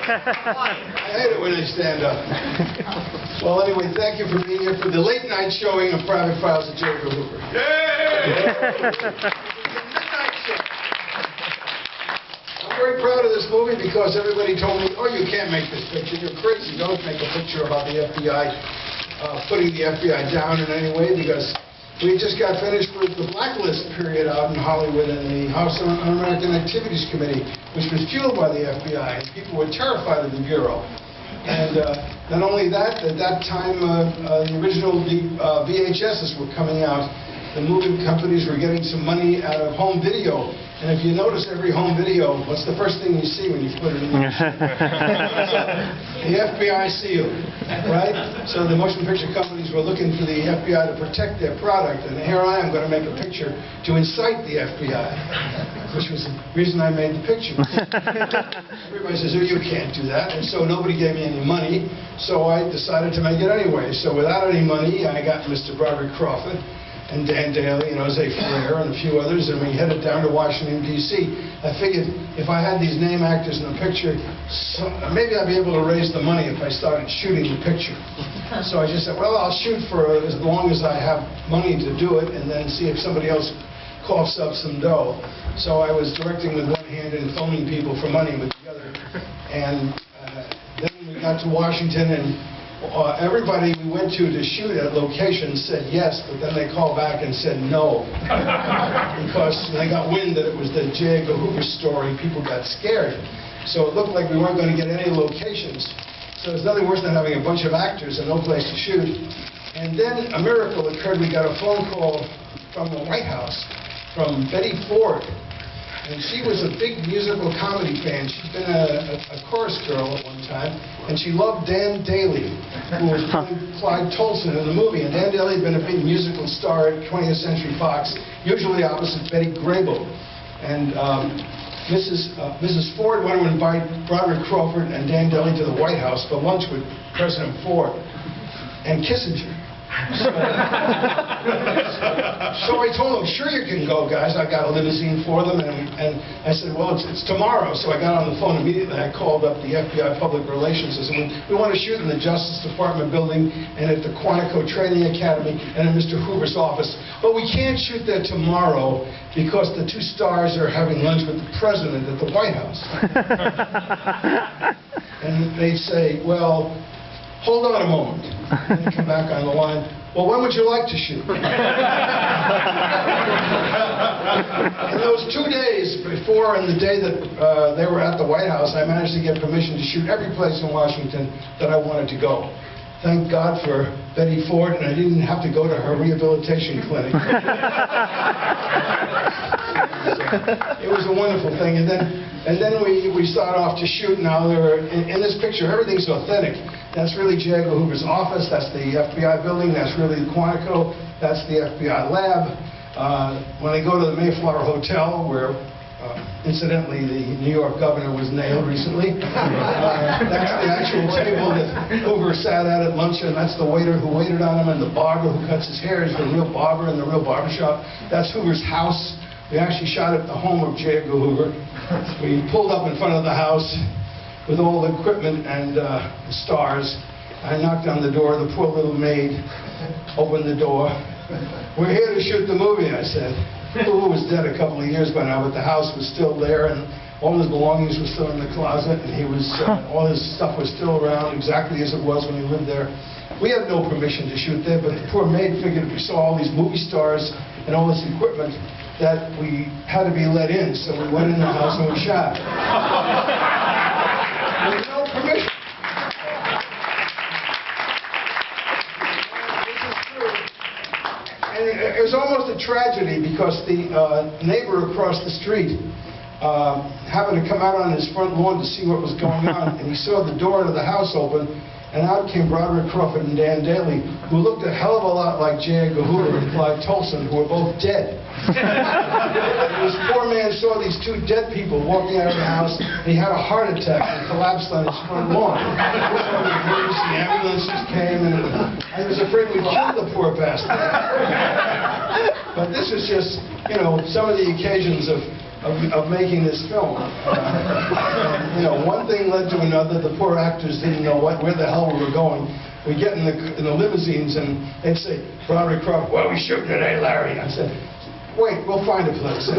I hate it when they stand up. Well, anyway, thank you for being here for the late night showing of Private Files of Edgar Hoover. Midnight show. I'm very proud of this movie because everybody told me, oh, you can't make this picture. You're crazy. Don't make a picture about the FBI, putting the FBI down in any way, because we just got finished with the blacklist period out in Hollywood in the House Un-American Activities Committee, which was fueled by the FBI. People were terrified of the Bureau. And not only that, at that time, the original VHSs were coming out. The movie companies were getting some money out of home video. And if you notice every home video, what's the first thing you see when you put it in the machine? The FBI seal, right? So the motion picture companies were looking for the FBI to protect their product, and here I am going to make a picture to incite the FBI, which was the reason I made the picture. Everybody says, oh, you can't do that, and so nobody gave me any money, so I decided to make it anyway. So without any money, I got Mr. Broderick Crawford and Dan Daly and Jose Ferrer and a few others, and we headed down to Washington, D.C. I figured if I had these name actors in the picture, maybe I'd be able to raise the money if I started shooting the picture. So I just said, well, I'll shoot for as long as I have money to do it, and then see if somebody else coughs up some dough. So I was directing with one hand and phoning people for money with the other. And then we got to Washington, and everybody we went to shoot at locations said yes, but then they called back and said no. Because they got wind that it was the J. Edgar Hoover story, people got scared. So it looked like we weren't going to get any locations. So there's nothing worse than having a bunch of actors and no place to shoot. And then a miracle occurred. We got a phone call from the White House from Betty Ford. And she was a big musical comedy fan. She'd been a chorus girl at one time, and she loved Dan Daly, who was playing Clyde Tolson in the movie. And Dan Daly had been a big musical star at 20th Century Fox, usually opposite Betty Grable. And Mrs. Ford wanted to invite Broderick Crawford and Dan Daly to the White House for lunch with President Ford and Kissinger. So I told them, sure you can go, guys. I got a limousine for them, and I said, well, it's tomorrow. So I got on the phone immediately. I called up the FBI Public Relations. I said, we want to shoot in the Justice Department building and at the Quantico Training Academy and in Mr. Hoover's office. But we can't shoot there tomorrow because the two stars are having lunch with the president at the White House. And they say, well, hold on a moment. And they come back on the line. Well, when would you like to shoot? In those 2 days before and the day that they were at the White House, I managed to get permission to shoot every place in Washington that I wanted to go. Thank God for Betty Ford, and I didn't have to go to her rehabilitation clinic. It was a wonderful thing. And then we started off to shoot. Now in this picture, everything's authentic. That's really J. Edgar Hoover's office. That's the FBI building. That's really the Quantico. That's the FBI lab. When they go to the Mayflower Hotel, where incidentally the New York governor was nailed recently, that's the actual table that Hoover sat at luncheon. That's the waiter who waited on him, and the barber who cuts his hair is the real barber in the real barbershop. That's Hoover's house. We actually shot at the home of J. Edgar Hoover. We pulled up in front of the house with all the equipment and the stars. I knocked on the door. The poor little maid opened the door. We're here to shoot the movie, I said. Hoover was dead a couple of years by now, but the house was still there, and all his belongings were still in the closet, and he was all his stuff was still around exactly as it was when he lived there. We had no permission to shoot there, but the poor maid figured if we saw all these movie stars and all this equipment that we had to be let in, so we went in the house and we shot. With no permission. This is true. And it was almost a tragedy because the neighbor across the street happened to come out on his front lawn to see what was going on, and he saw the door to the house open, and out came Broderick Crawford and Dan Daly, who looked a hell of a lot like J. Edgar Hoover and Clyde Tolson, who were both dead. This poor man saw these two dead people walking out of the house, and he had a heart attack and collapsed on his front lawn. The ambulances came, and I was afraid we'd kill the poor bastard. But this is just, you know, some of the occasions of of making this film. You know, one thing led to another. The poor actors didn't know where the hell we were going. We get in the limousines and they'd say, Broderick Crawford, "Where are we shooting today, Larry?" I said, "Wait, we'll find a place."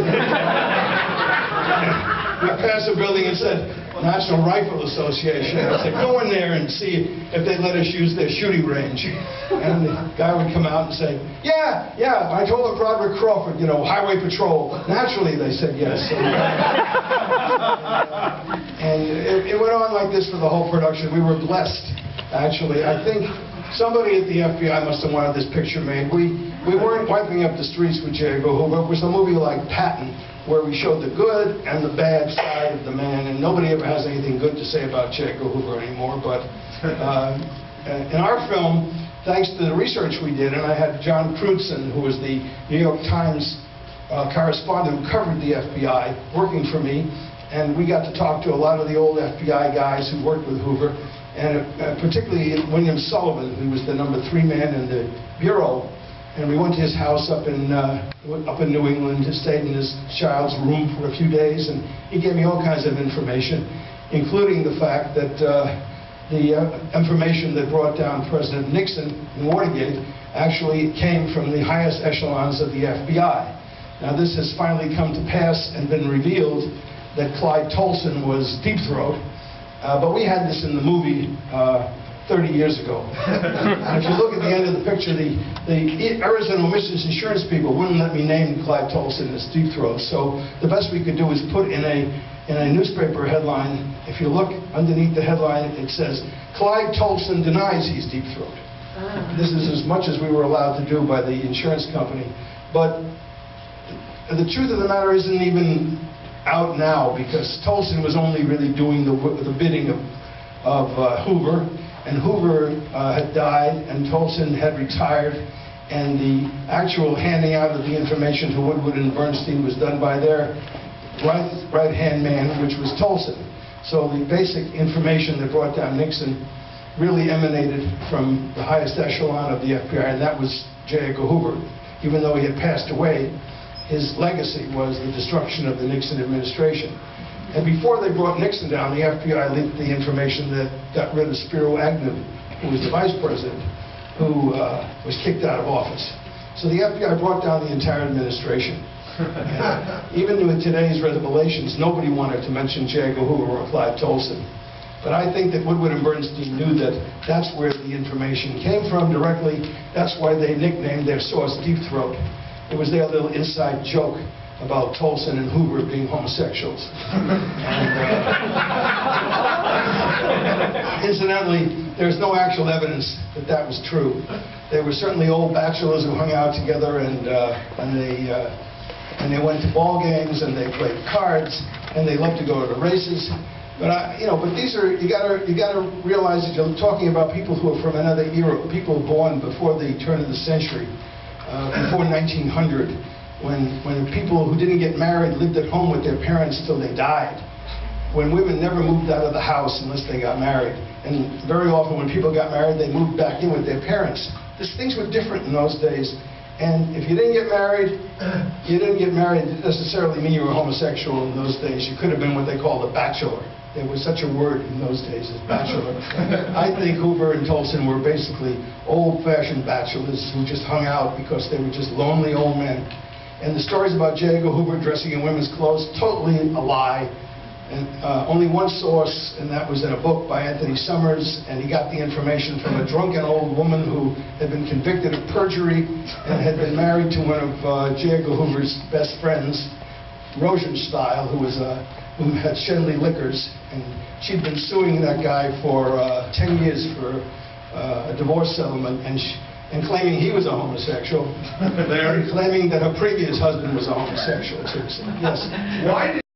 We passed a building and said, National Rifle Association. I said, "Go in there and see if they let us use their shooting range." And the guy would come out and say, yeah, I told them Broderick Crawford, you know, Highway Patrol. Naturally, they said yes. And it went on like this for the whole production. We were blessed, actually. I think somebody at the FBI must have wanted this picture made. We weren't wiping up the streets with J. Edgar Hoover. It was a movie like Patton, where we showed the good and the bad side of the man, and nobody ever has anything good to say about J. Edgar Hoover anymore. But in our film, thanks to the research we did, and I had John Crudson, who was the New York Times correspondent who covered the FBI, working for me, and we got to talk to a lot of the old FBI guys who worked with Hoover, and particularly William Sullivan, who was the #3 man in the Bureau. And we went to his house up in New England, stayed in his child's room for a few days, and he gave me all kinds of information, including the fact that the information that brought down President Nixon in Watergate actually came from the highest echelons of the FBI. Now this has finally come to pass and been revealed that Clyde Tolson was Deepthroat, but we had this in the movie 30 years ago. And if you look at the end of the picture, the errors and omissions insurance people wouldn't let me name Clyde Tolson as Deepthroat. So the best we could do is put in a newspaper headline. If you look underneath the headline, it says, "Clyde Tolson denies he's Deepthroat." This is as much as we were allowed to do by the insurance company. But the truth of the matter isn't even out now, because Tolson was only really doing the bidding of Hoover. And Hoover had died, and Tolson had retired, and the actual handing out of the information to Woodward and Bernstein was done by their right-hand man, which was Tolson. So the basic information that brought down Nixon really emanated from the highest echelon of the FBI, and that was J. Edgar Hoover. Even though he had passed away, his legacy was the destruction of the Nixon administration. And before they brought Nixon down, the FBI leaked the information that got rid of Spiro Agnew, who was the vice president, who was kicked out of office. So the FBI brought down the entire administration. Even with today's revelations, nobody wanted to mention J. Edgar Hoover or Clyde Tolson. But I think that Woodward and Bernstein knew that that's where the information came from directly. That's why they nicknamed their source Deepthroat. It was their little inside joke about Tolson and Hoover being homosexuals. And, incidentally, there's no actual evidence that that was true. They were certainly old bachelors who hung out together, and they went to ball games, and they played cards, and they loved to go to the races. But but these are, you gotta realize that you're talking about people who are from another era, people born before the turn of the century, before 1900. When people who didn't get married lived at home with their parents till they died. When women never moved out of the house unless they got married. And very often when people got married, they moved back in with their parents. Things were different in those days. And if you didn't get married, it didn't necessarily mean you were homosexual in those days. You could have been what they called a bachelor. There was such a word in those days as bachelor. I think Hoover and Tolson were basically old-fashioned bachelors who just hung out because they were just lonely old men. And the stories about J. Edgar Hoover dressing in women's clothes, totally a lie. And only one source, and that was in a book by Anthony Summers, and he got the information from a drunken old woman who had been convicted of perjury and had been married to one of J. Edgar Hoover's best friends, Rosenstyle, who had Shenley Liquors, and she'd been suing that guy for 10 years for a divorce settlement, and claiming he was a homosexual, and claiming that her previous husband was a homosexual too. So, yes. Why did